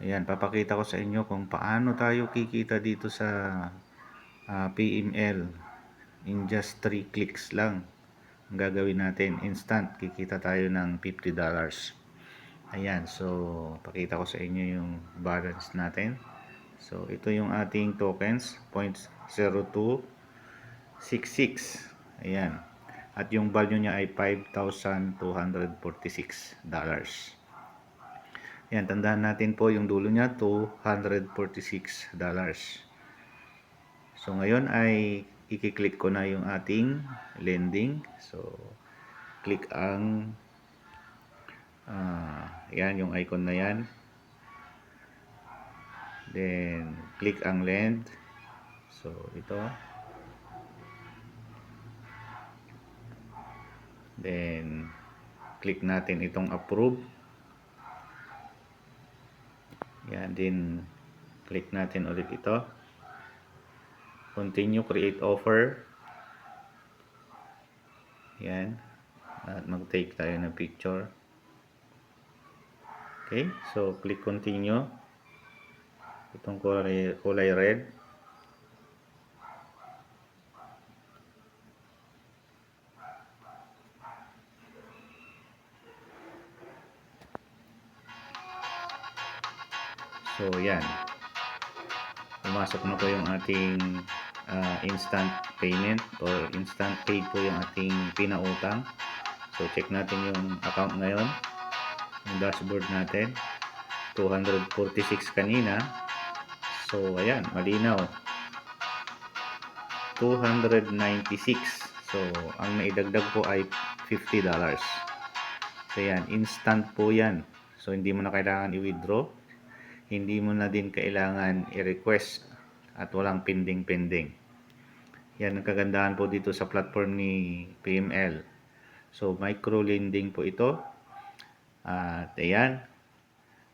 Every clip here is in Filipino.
Ayan, papakita ko sa inyo kung paano tayo kikita dito sa PML in just 3 clicks lang. Ang gagawin natin, instant, kikita tayo ng $50. Ayan, so pakita ko sa inyo yung balance natin. So ito yung ating tokens, 0.0266. Ayan. At yung value niya ay $5,246. Yan, tandaan natin po yung dulo niya, $246. So, ngayon ay i-click ko na yung ating lending. So, click ang yan, yung icon na yan. Then, click ang lend. So, ito. Then, click natin itong approve. Yan, din click natin ulit ito. Continue, create offer. Yan. At mag-take tayo ng picture. Okay, so click continue. Itong kulay red. So, yan. Pumasok na po yung ating instant payment or instant paid po yung ating pinautang. So, check natin yung account ngayon. Yung dashboard natin. 246 kanina. So, ayan. Malinaw. 296. So, ang naidagdag po ay $50. So, yan. Instant po yan. So, hindi mo na kailangan i-withdraw. Hindi mo na din kailangan i-request at walang pending. Yan ang kagandahan po dito sa platform ni PML. So, micro-lending po ito. At ayan.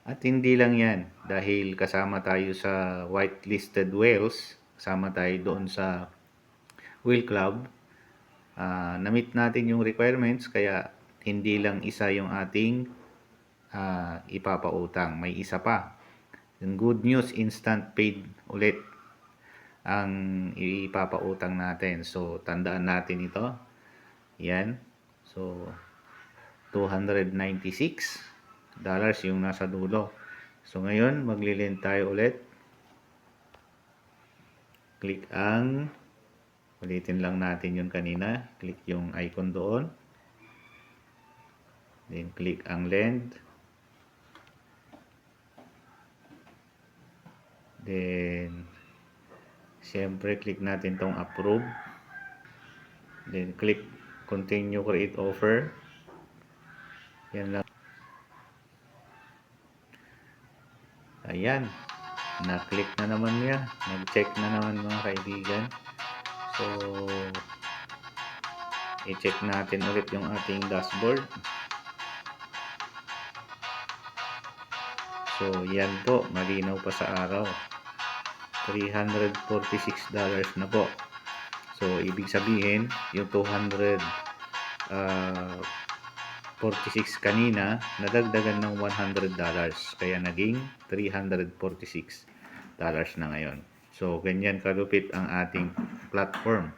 At hindi lang yan. Dahil kasama tayo sa whitelisted whales, kasama tayo doon sa whale club, na-meet natin yung requirements, kaya hindi lang isa yung ating ipapautang. May isa pa. Yung good news, instant paid ulit ang ipapautang natin. So, tandaan natin ito. Yan. So, $296 yung nasa dulo. So, ngayon, magli-lend tayo ulit. Click ang, ulitin lang natin yun kanina. Click yung icon doon. Then, click ang lend. Then, siyempre, click natin tong approve. Then, click continue create offer. Yan lang. Ayan. Na-click na naman niya. Nag-check na naman mga kaibigan. So, i-check natin ulit yung ating dashboard. So, yan po. Malinaw pa sa araw. $346 na po. So, ibig sabihin, yung 246 kanina, nadagdagan ng $100. Kaya naging $346 na ngayon. So, ganyan kalupit ang ating platform.